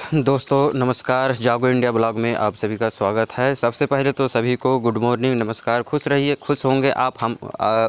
दोस्तों नमस्कार, जागो इंडिया ब्लॉग में आप सभी का स्वागत है। सबसे पहले तो सभी को गुड मॉर्निंग, नमस्कार। खुश रहिए, खुश होंगे आप। हम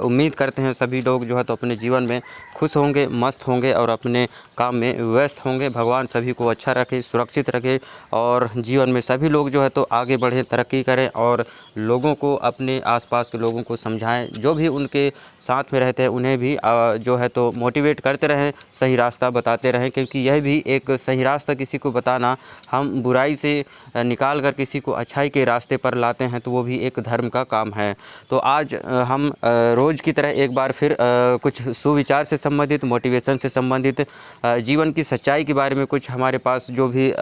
उम्मीद करते हैं सभी लोग जो है तो अपने जीवन में खुश होंगे, मस्त होंगे और अपने काम में व्यस्त होंगे। भगवान सभी को अच्छा रखे, सुरक्षित रखे और जीवन में सभी लोग जो है तो आगे बढ़ें, तरक्की करें और लोगों को, अपने आसपास के लोगों को समझाएं। जो भी उनके साथ में रहते हैं उन्हें भी जो है तो मोटिवेट करते रहें, सही रास्ता बताते रहें, क्योंकि यह भी एक सही रास्ता किसी को बताना, हम बुराई से निकाल कर किसी को अच्छाई के रास्ते पर लाते हैं तो वो भी एक धर्म का काम है। तो आज हम रोज़ की तरह एक बार फिर कुछ सुविचार से संबंधित, मोटिवेशन से संबंधित, जीवन की सच्चाई के बारे में कुछ हमारे पास जो भी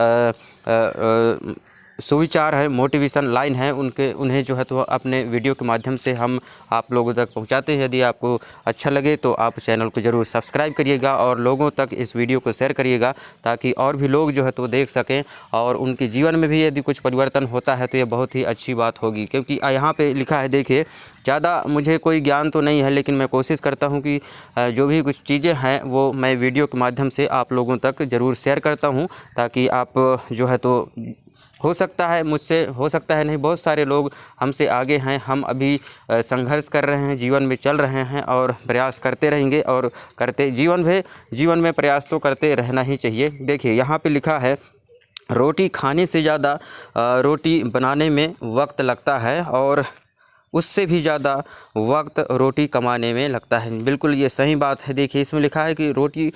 सुविचार है, मोटिवेशन लाइन है, उन्हें जो है तो अपने वीडियो के माध्यम से हम आप लोगों तक पहुंचाते हैं। यदि आपको अच्छा लगे तो आप चैनल को ज़रूर सब्सक्राइब करिएगा और लोगों तक इस वीडियो को शेयर करिएगा, ताकि और भी लोग जो है तो देख सकें और उनके जीवन में भी यदि कुछ परिवर्तन होता है तो ये बहुत ही अच्छी बात होगी। क्योंकि यहाँ पे लिखा है, देखिए, ज़्यादा मुझे कोई ज्ञान तो नहीं है, लेकिन मैं कोशिश करता हूँ कि जो भी कुछ चीज़ें हैं वो मैं वीडियो के माध्यम से आप लोगों तक ज़रूर शेयर करता हूँ, ताकि आप जो है तो हो सकता है मुझसे, हो सकता है नहीं, बहुत सारे लोग हमसे आगे हैं। हम अभी संघर्ष कर रहे हैं, जीवन में चल रहे हैं और प्रयास करते रहेंगे और करते जीवन में प्रयास तो करते रहना ही चाहिए। देखिए यहाँ पे लिखा है, रोटी खाने से ज़्यादा रोटी बनाने में वक्त लगता है और उससे भी ज़्यादा वक्त रोटी कमाने में लगता है। बिल्कुल ये सही बात है। देखिए इसमें लिखा है कि रोटी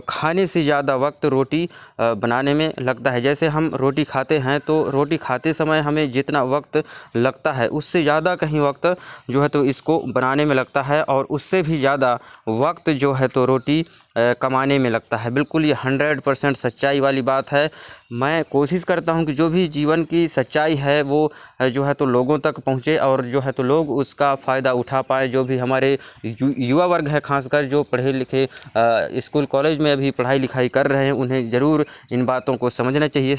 खाने से ज़्यादा वक्त रोटी बनाने में लगता है। जैसे हम रोटी खाते हैं तो रोटी खाते समय हमें जितना वक्त लगता है उससे ज़्यादा कहीं वक्त जो है तो इसको बनाने में लगता है और उससे भी ज़्यादा वक्त जो है तो रोटी कमाने में लगता है। बिल्कुल ये 100% सच्चाई वाली बात है। मैं कोशिश करता हूं कि जो भी जीवन की सच्चाई है वो जो है तो लोगों तक पहुंचे और जो है तो लोग उसका फ़ायदा उठा पाएँ। जो भी हमारे युवा वर्ग है, खासकर जो पढ़े लिखे स्कूल कॉलेज में अभी पढ़ाई लिखाई कर रहे हैं, उन्हें ज़रूर इन बातों को समझना चाहिए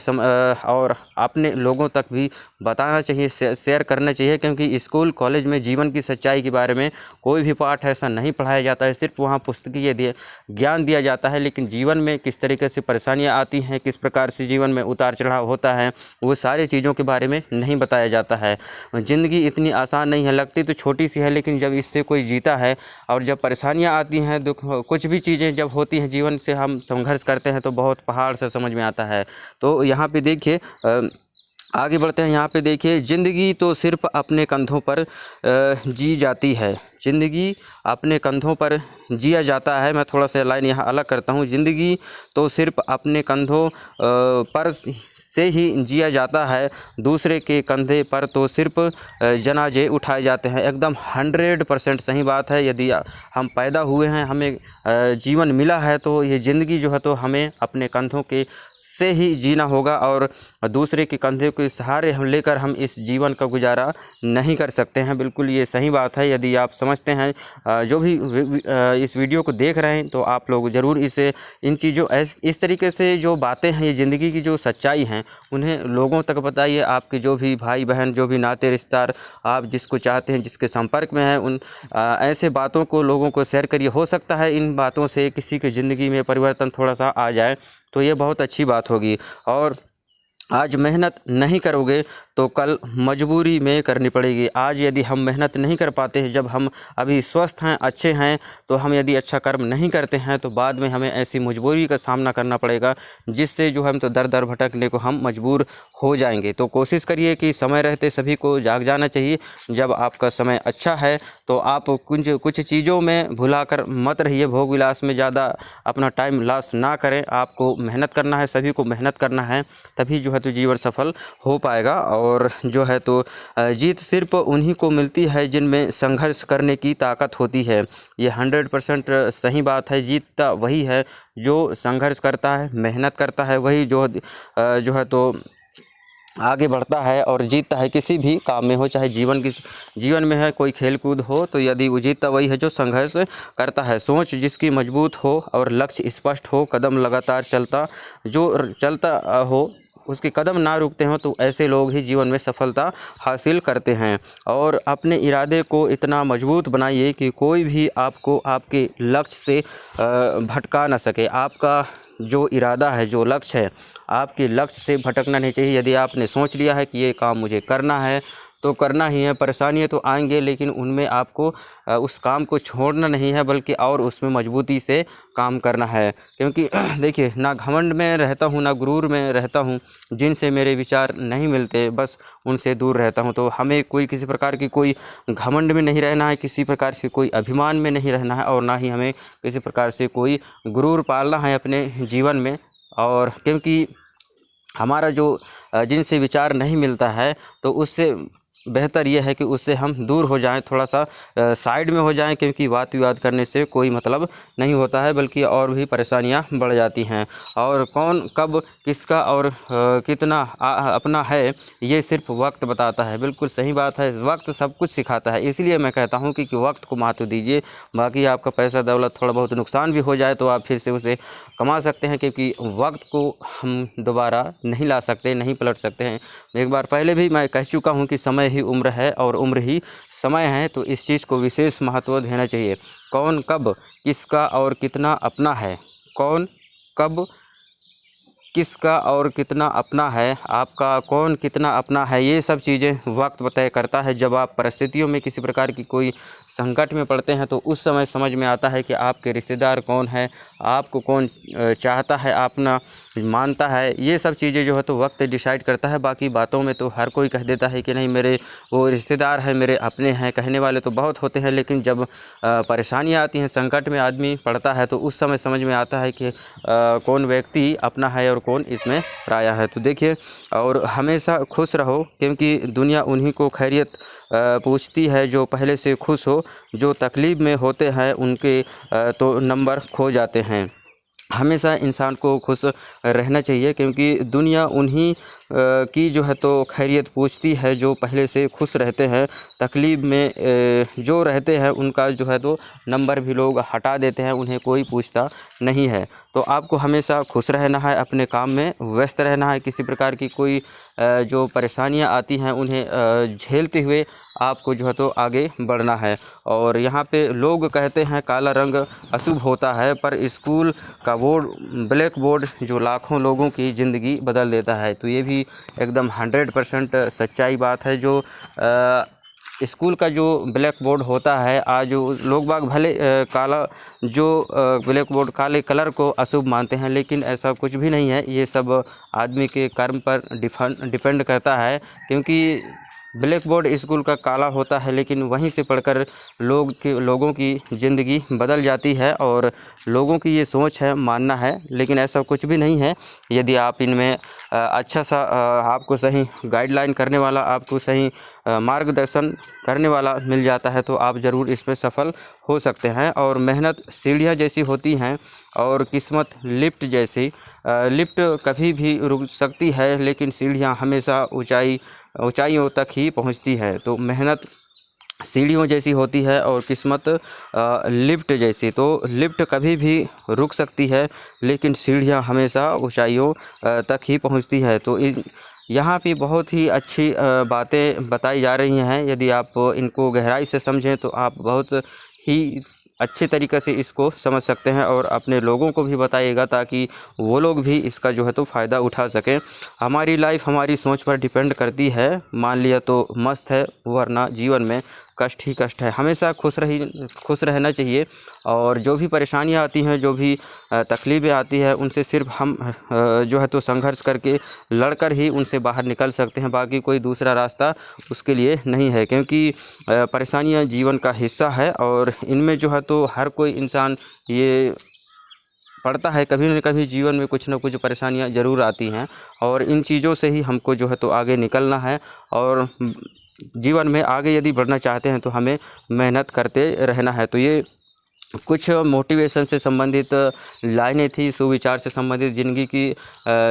और अपने लोगों तक भी बताना चाहिए, शेयर करना चाहिए। क्योंकि स्कूल कॉलेज में जीवन की सच्चाई के बारे में कोई भी पाठ ऐसा नहीं पढ़ाया जाता है। सिर्फ वहाँ पुस्तकीय ज्ञान दिया जाता है, लेकिन जीवन में किस तरीके से परेशानियां आती हैं, किस प्रकार से जीवन में उतार चढ़ाव होता है, वो सारी चीज़ों के बारे में नहीं बताया जाता है। ज़िंदगी इतनी आसान नहीं है, लगती तो छोटी सी है, लेकिन जब इससे कोई जीता है और जब परेशानियां आती हैं, दुख, कुछ भी चीज़ें जब होती हैं जीवन से, हम संघर्ष करते हैं तो बहुत पहाड़ से समझ में आता है। तो यहाँ पे देखिए, आगे बढ़ते हैं। यहाँ पे देखिए, ज़िंदगी तो सिर्फ अपने कंधों पर जी जाती है। ज़िंदगी अपने कंधों पर जिया जाता है। मैं थोड़ा सा लाइन यहाँ अलग करता हूँ। ज़िंदगी तो सिर्फ अपने कंधों पर से ही जिया जाता है, दूसरे के कंधे पर तो सिर्फ जनाजे उठाए जाते हैं। एकदम 100% सही बात है। यदि हम पैदा हुए हैं, हमें जीवन मिला है, तो ये ज़िंदगी जो है तो हमें अपने कंधों के से ही जीना होगा और दूसरे के कंधे के सहारे हम लेकर हम इस जीवन का गुजारा नहीं कर सकते हैं। बिल्कुल ये सही बात है। यदि आप समझते हैं, जो भी इस वीडियो को देख रहे हैं, तो आप लोग ज़रूर इसे, इन चीज़ों इस तरीके से जो बातें हैं, ये ज़िंदगी की जो सच्चाई हैं, उन्हें लोगों तक बताइए। आपके जो भी भाई बहन, जो भी नाते रिश्तेदार, आप जिसको चाहते हैं, जिसके संपर्क में हैं, उन ऐसे बातों को लोगों को शेयर करिए। हो सकता है इन बातों से किसी की ज़िंदगी में परिवर्तन थोड़ा सा आ जाए, तो ये बहुत अच्छी बात होगी। और आज मेहनत नहीं करोगे तो कल मजबूरी में करनी पड़ेगी। आज यदि हम मेहनत नहीं कर पाते हैं, जब हम अभी स्वस्थ हैं, अच्छे हैं, तो हम यदि अच्छा कर्म नहीं करते हैं तो बाद में हमें ऐसी मजबूरी का सामना करना पड़ेगा, जिससे जो हम तो दर दर भटकने को हम मजबूर हो जाएंगे। तो कोशिश करिए कि समय रहते सभी को जाग जाना चाहिए। जब आपका समय अच्छा है तो आप कुछ चीज़ों में भुलाकर मत रहिए, भोग विलास में ज़्यादा अपना टाइम लॉस ना करें। आपको मेहनत करना है, सभी को मेहनत करना है, तभी जो है तो जीवन सफल हो पाएगा। और जो है तो जीत सिर्फ उन्हीं को मिलती है जिनमें संघर्ष करने की ताकत होती है। ये 100% सही बात है। जीतता वही है जो संघर्ष करता है, मेहनत करता है, वही जो है तो आगे बढ़ता है और जीतता है। किसी भी काम में हो, चाहे जीवन में है, कोई खेल कूद हो, तो यदि वो जीतता वही है जो संघर्ष करता है। सोच जिसकी मजबूत हो और लक्ष्य स्पष्ट हो, कदम लगातार चलता हो, उसके कदम ना रुकते हों, तो ऐसे लोग ही जीवन में सफलता हासिल करते हैं। और अपने इरादे को इतना मजबूत बनाइए कि कोई भी आपको आपके लक्ष्य से भटका ना सके। आपका जो इरादा है, जो लक्ष्य है, आपके लक्ष्य से भटकना नहीं चाहिए। यदि आपने सोच लिया है कि ये काम मुझे करना है तो करना ही है। परेशानियाँ तो आएंगे, लेकिन उनमें आपको उस काम को छोड़ना नहीं है, बल्कि और उसमें मजबूती से काम करना है। क्योंकि देखिए, ना घमंड में रहता हूँ, ना गुरूर में रहता हूँ। जिनसे मेरे विचार नहीं मिलते, बस उनसे दूर रहता हूँ। तो हमें कोई किसी प्रकार की कोई घमंड में नहीं रहना है, किसी प्रकार से कोई अभिमान में नहीं रहना है, और ना ही हमें किसी प्रकार से कोई गुरूर पालना है अपने जीवन में। और क्योंकि हमारा जो जिनसे विचार नहीं मिलता है, तो उससे बेहतर यह है कि उससे हम दूर हो जाएं, थोड़ा सा साइड में हो जाएं, क्योंकि वाद विवाद करने से कोई मतलब नहीं होता है, बल्कि और भी परेशानियां बढ़ जाती हैं। और कौन कब किसका और कितना अपना है, ये सिर्फ वक्त बताता है। बिल्कुल सही बात है, वक्त सब कुछ सिखाता है। इसलिए मैं कहता हूं कि वक्त को महत्व दीजिए। बाकी आपका पैसा दौलत थोड़ा बहुत नुकसान भी हो जाए तो आप फिर से उसे कमा सकते हैं, क्योंकि वक्त को हम दोबारा नहीं ला सकते, नहीं पलट सकते हैं। एक बार पहले भी मैं कह चुका हूं कि समय ही उम्र है और उम्र ही समय है, तो इस चीज़ को विशेष महत्व देना चाहिए। कौन कब किसका और कितना अपना है, कौन कब किसका और कितना अपना है, आपका कौन कितना अपना है, ये सब चीज़ें वक्त तय करता है। जब आप परिस्थितियों में किसी प्रकार की कोई संकट में पड़ते हैं, तो उस समय समझ में आता है कि आपके रिश्तेदार कौन है, आपको कौन चाहता है, अपना मानता है। ये सब चीज़ें जो है तो वक्त डिसाइड करता है। बाकी बातों में तो हर कोई कह देता है कि नहीं मेरे वो रिश्तेदार हैं, मेरे अपने हैं, कहने वाले तो बहुत होते हैं, लेकिन जब परेशानियाँ आती हैं, संकट में आदमी पड़ता है, तो उस समय समझ में आता है कि कौन व्यक्ति अपना है और कौन इसमें पराया है। तो देखिए, और हमेशा खुश रहो, क्योंकि दुनिया उन्हीं को खैरियत पूछती है जो पहले से खुश हो। जो तकलीफ़ में होते हैं उनके तो नंबर खो जाते हैं। हमेशा इंसान को खुश रहना चाहिए, क्योंकि दुनिया उन्हीं की जो है तो खैरियत पूछती है जो पहले से खुश रहते हैं। तकलीफ़ में जो रहते हैं उनका जो है तो नंबर भी लोग हटा देते हैं, उन्हें कोई पूछता नहीं है। तो आपको हमेशा खुश रहना है, अपने काम में व्यस्त रहना है। किसी प्रकार की कोई जो परेशानियां आती हैं उन्हें झेलते हुए आपको जो है तो आगे बढ़ना है। और यहाँ पे लोग कहते हैं काला रंग अशुभ होता है, पर स्कूल का बोर्ड, ब्लैक बोर्ड जो लाखों लोगों की ज़िंदगी बदल देता है। तो ये भी एकदम 100% सच्चाई बात है। जो स्कूल का जो ब्लैक बोर्ड होता है, आज लोग बाग भले काला जो ब्लैक बोर्ड काले कलर को अशुभ मानते हैं, लेकिन ऐसा कुछ भी नहीं है। ये सब आदमी के कर्म पर डिपेंड करता है, क्योंकि ब्लैक बोर्ड स्कूल का काला होता है, लेकिन वहीं से पढ़कर लोगों की ज़िंदगी बदल जाती है। और लोगों की ये सोच है, मानना है, लेकिन ऐसा कुछ भी नहीं है। यदि आप इनमें अच्छा सा आपको सही गाइडलाइन करने वाला, आपको सही मार्गदर्शन करने वाला मिल जाता है, तो आप ज़रूर इसमें सफल हो सकते हैं। और मेहनत सीढ़ियाँ जैसी होती हैं, और किस्मत लिफ्ट जैसी। लिफ्ट कभी भी रुक सकती है, लेकिन सीढ़ियाँ हमेशा ऊंचाइयों तक ही पहुंचती है। तो मेहनत सीढ़ियों जैसी होती है और किस्मत लिफ्ट जैसी। तो लिफ्ट कभी भी रुक सकती है, लेकिन सीढ़ियाँ हमेशा ऊंचाइयों तक ही पहुंचती है। तो यहाँ पे बहुत ही अच्छी बातें बताई जा रही हैं। यदि आप इनको गहराई से समझें तो आप बहुत ही अच्छे तरीक़े से इसको समझ सकते हैं, और अपने लोगों को भी बताइएगा, ताकि वो लोग भी इसका जो है तो फ़ायदा उठा सकें। हमारी लाइफ हमारी सोच पर डिपेंड करती है। मान लिया तो मस्त है, वरना जीवन में कष्ट ही कष्ट है। हमेशा खुश रहना चाहिए। और जो भी परेशानियां आती हैं, जो भी तकलीफ़ें आती हैं, उनसे सिर्फ हम जो है तो संघर्ष करके लड़कर ही उनसे बाहर निकल सकते हैं। बाकी कोई दूसरा रास्ता उसके लिए नहीं है, क्योंकि परेशानियां जीवन का हिस्सा है, और इनमें जो है तो हर कोई इंसान ये पड़ता है। कभी न कभी जीवन में कुछ न कुछ परेशानियां ज़रूर आती हैं, और इन चीज़ों से ही हमको जो है तो आगे निकलना है। और जीवन में आगे यदि बढ़ना चाहते हैं तो हमें मेहनत करते रहना है। तो ये कुछ मोटिवेशन से संबंधित लाइनें थी, सुविचार से संबंधित, ज़िंदगी की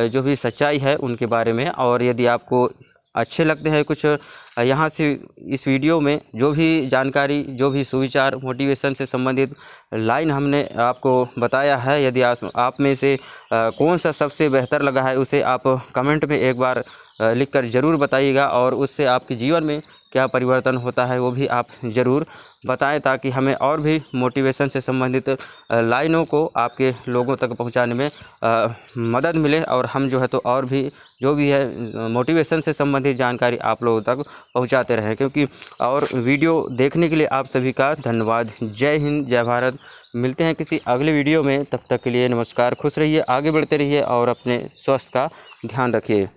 जो भी सच्चाई है उनके बारे में। और यदि आपको अच्छे लगते हैं कुछ यहाँ से इस वीडियो में जो भी जानकारी, जो भी सुविचार, मोटिवेशन से संबंधित लाइन हमने आपको बताया है, यदि आप में से कौन सा सबसे बेहतर लगा है, उसे आप कमेंट में एक बार लिखकर ज़रूर बताइएगा। और उससे आपके जीवन में क्या परिवर्तन होता है वो भी आप ज़रूर बताएं, ताकि हमें और भी मोटिवेशन से संबंधित लाइनों को आपके लोगों तक पहुंचाने में मदद मिले, और हम जो है तो और भी जो भी है मोटिवेशन से संबंधित जानकारी आप लोगों तक पहुंचाते रहें। क्योंकि और वीडियो देखने के लिए आप सभी का धन्यवाद। जय हिंद, जय भारत। मिलते हैं किसी अगले वीडियो में, तब तक के लिए नमस्कार। खुश रहिए, आगे बढ़ते रहिए और अपने स्वास्थ्य का ध्यान रखिए।